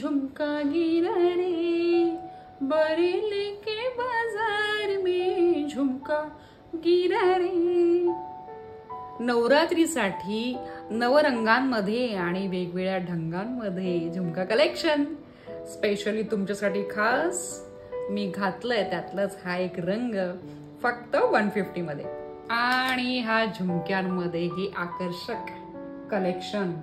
झुमका गिरा रे, बरेली के बाजार में झुमका गिरा रे। नवरात्रीसाठी नवरंगांमध्ये आणि वेगवेगळ्या ढंगांमध्ये झुमका कलेक्शन स्पेशली तुमच्यासाठी खास मी घातलंय। त्यातलाच हा एक रंग फक्त 150 मध्ये आणि हा झुमक्यांमध्ये ही आकर्षक कलेक्शन।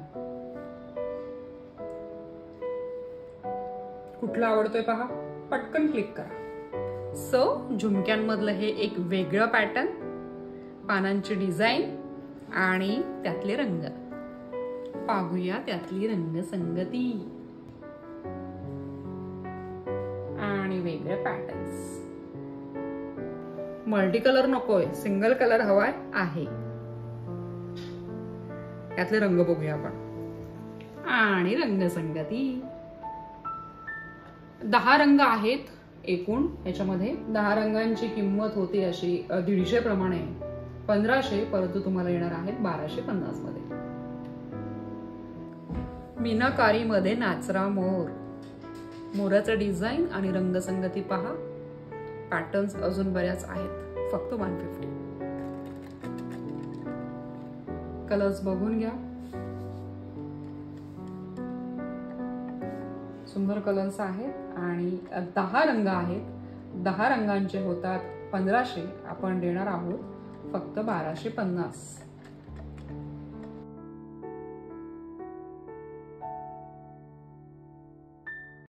कुठला आवडतोय पहा, पटकन क्लिक करा। सो झुमक्यांमधलं हे एक वेगळं पॅटर्न, पानांची डिझाईन आणि त्यातले रंग पाहूया, त्यातली रंगसंगती आणि वेगळे पॅटर्न्स। मल्टी कलर नकोय, सिंगल कलर हवाय आहे। त्यातले रंग बघूया आपण आणि रंगसंगती। 10 रंग आहेत एकूण ह्याच्यामध्ये। 10 रंगांची किंमत होती अशी 150 प्रमाणे 1500, परंतु तुम्हाला येणार आहेत 1250 मध्ये। मीनाकारी मध्ये नाचरा मोर, मोराचं डिझाईन आणि रंगसंगती पहा। पॅटर्न्स अजून बऱ्याच आहेत, फक्त 150। कलर्स बघून घ्या, सुंदर कलर्स आहेत आणि 10 रंग आहेत। 10 रंगांचे होतात 1500, आपण देणार आहोत फक्त 1250।